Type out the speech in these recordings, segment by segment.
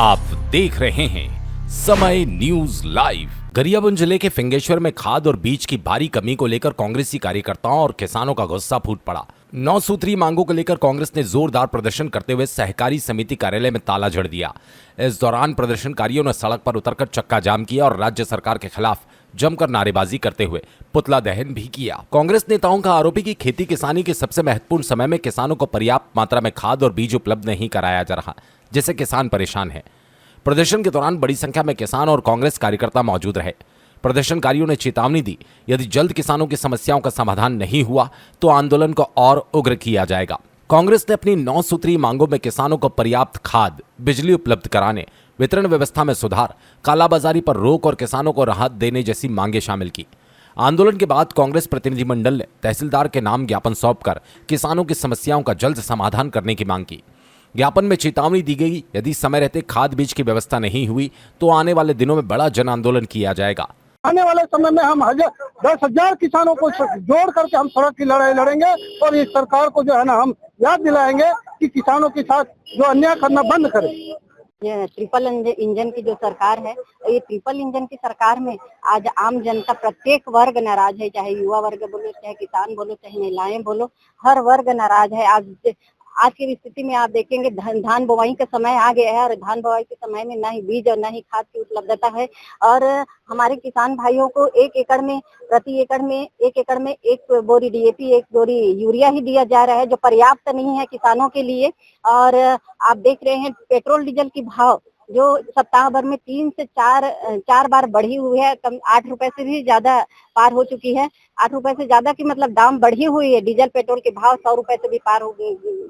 आप देख रहे हैं समय न्यूज लाइव। गरियाबंद जिले के फिंगेश्वर में खाद और बीज की भारी कमी को लेकर कांग्रेसी कार्यकर्ताओं और किसानों का गुस्सा फूट पड़ा। 9 सूत्री मांगों को लेकर कांग्रेस ने जोरदार प्रदर्शन करते हुए सहकारी समिति कार्यालय में ताला जड़ दिया। इस दौरान प्रदर्शनकारियों ने सड़क पर उतरकर चक्का जाम किया और राज्य सरकार के खिलाफ जमकर नारेबाजी करते हुए पुतला दहन भी किया। कांग्रेस नेताओं का आरोप है कि खेती किसानी के सबसे महत्वपूर्ण समय में किसानों को पर्याप्त मात्रा में खाद और बीज उपलब्ध नहीं कराया जा रहा, जिससे किसान परेशान है। प्रदर्शन के दौरान बड़ी संख्या में किसान और कांग्रेस कार्यकर्ता मौजूद रहे। प्रदर्शनकारियों ने चेतावनी दी, यदि जल्द किसानों की समस्याओं का समाधान नहीं हुआ तो आंदोलन को और उग्र किया जाएगा। कांग्रेस ने अपनी 9 सूत्री मांगों में किसानों को पर्याप्त खाद, बिजली उपलब्ध कराने, वितरण व्यवस्था में सुधार, कालाबाजारी पर रोक और किसानों को राहत देने जैसी मांगें शामिल की। आंदोलन के बाद कांग्रेस प्रतिनिधिमंडल ने तहसीलदार के नाम ज्ञापन सौंपकर किसानों की समस्याओं का जल्द समाधान करने की मांग की। ज्ञापन में चेतावनी दी गई, यदि समय रहते खाद बीज की व्यवस्था नहीं हुई तो आने वाले दिनों में बड़ा जन आंदोलन किया जाएगा। आने वाले समय में हम 10,000 किसानों को जोड़ करके हम सड़क की लड़ाई लड़ेंगे और इस सरकार को जो है ना हम याद दिलाएंगे कि किसानों के साथ जो अन्याय करना बंद करे। ये ट्रिपल इंजन की जो सरकार है, ये ट्रिपल इंजन की सरकार में आज आम जनता प्रत्येक वर्ग नाराज है, चाहे युवा वर्ग बोलो, चाहे किसान बोलो, चाहे महिलाएं बोलो, हर वर्ग नाराज है। आज की स्थिति में आप देखेंगे धान बुवाई का समय आ गया है और धान बुवाई के समय में ना ही बीज और ना ही खाद की उपलब्धता है और हमारे किसान भाइयों को प्रति एकड़ में एक बोरी डीएपी, एक बोरी यूरिया ही दिया जा रहा है, जो पर्याप्त नहीं है किसानों के लिए। और आप देख रहे हैं पेट्रोल डीजल की भाव जो सप्ताह भर में 3 से 4 बार बढ़ी हुई है, कम 8 रुपए से भी ज्यादा पार हो चुकी है। 8 रुपए से ज्यादा की मतलब दाम बढ़ी हुई है। डीजल पेट्रोल के भाव 100 रुपए से भी पार हो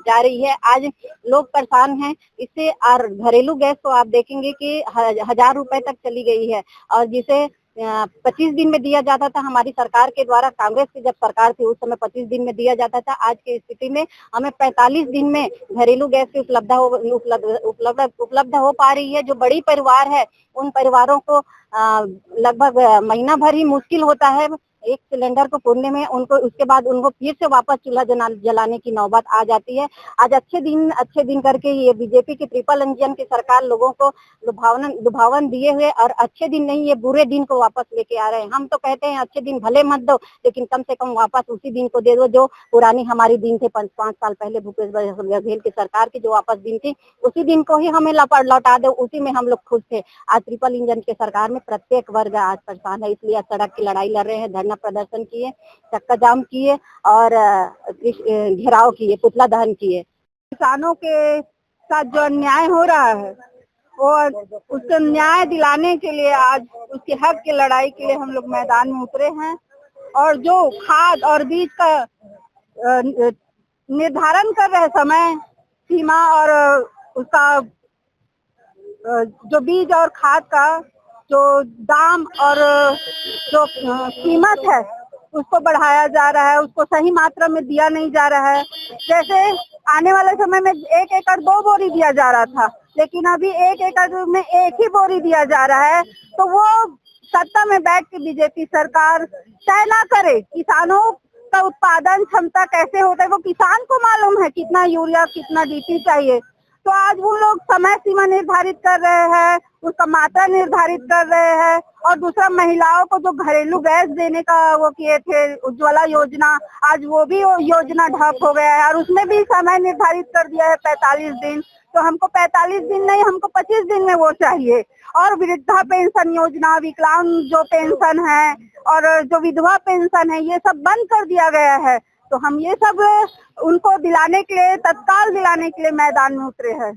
जा रही है। आज लोग परेशान हैं इससे। और घरेलू गैस तो आप देखेंगे कि 1000 रुपए तक चली गई है और जिसे 25 दिन में दिया जाता था हमारी सरकार के द्वारा, कांग्रेस की जब सरकार थी उस समय 25 दिन में दिया जाता था। आज की स्थिति में हमें 45 दिन में घरेलू गैस की उपलब्ध हो पा रही है। जो बड़ी परिवार है उन परिवारों को लगभग महीना भर ही मुश्किल होता है एक सिलेंडर को पूरने में। उसके बाद उनको फिर से वापस चूल्हा जलाने की नौबत आ जाती है। आज अच्छे दिन करके ये बीजेपी की ट्रिपल इंजन की सरकार लोगों को लुभावन दिए हुए और अच्छे दिन नहीं, ये बुरे दिन को वापस लेके आ रहे हैं। हम तो कहते हैं अच्छे दिन भले मत दो, लेकिन कम से कम वापस उसी दिन को दे दो जो पुरानी हमारी दिन थे। 5 साल पहले भूपेश बघेल की सरकार की जो वापस दिन थी, उसी दिन को ही हमें लौटा दो, उसी में हम लोग खुश थे। आज ट्रिपल इंजन की सरकार में प्रत्येक वर्ग आज परेशान है, इसलिए सड़क की लड़ाई लड़ रहे हैं, धरना प्रदर्शन किए, चक्का जाम किए और घेराव किए, पुतला दहन किए। किसानों के साथ जो अन्याय हो रहा है और उसको न्याय दिलाने के लिए आज उसके हक की लड़ाई के लिए हम लोग मैदान में उतरे हैं। और जो खाद और बीज का निर्धारण कर रहे समय सीमा और उसका जो बीज और खाद का जो दाम और जो कीमत है उसको बढ़ाया जा रहा है, उसको सही मात्रा में दिया नहीं जा रहा है। जैसे आने वाले समय में 1 एकड़ 2 बोरी दिया जा रहा था, लेकिन अभी 1 एकड़ में 1 ही बोरी दिया जा रहा है। तो वो सत्ता में बैठ के बीजेपी सरकार तय ना करे किसानों का उत्पादन क्षमता कैसे होता है, वो किसान को मालूम है कितना यूरिया कितना डीपी चाहिए। तो आज वो लोग समय सीमा निर्धारित कर रहे हैं, उसका मात्रा निर्धारित कर रहे हैं। और दूसरा, महिलाओं को जो घरेलू गैस देने का वो किए थे उज्ज्वला योजना, आज वो भी योजना ठप हो गया है और उसमें भी समय निर्धारित कर दिया है 45 दिन। तो हमको 45 दिन नहीं, हमको 25 दिन में वो चाहिए। और वृद्धा पेंशन योजना, विकलांग जो पेंशन है और जो विधवा पेंशन है, ये सब बंद कर दिया गया है। तो हम ये सब उनको दिलाने के लिए, तत्काल दिलाने के लिए मैदान में उतरे हैं।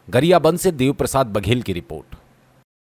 गरियाबंद से देव प्रसाद बघेल की रिपोर्ट।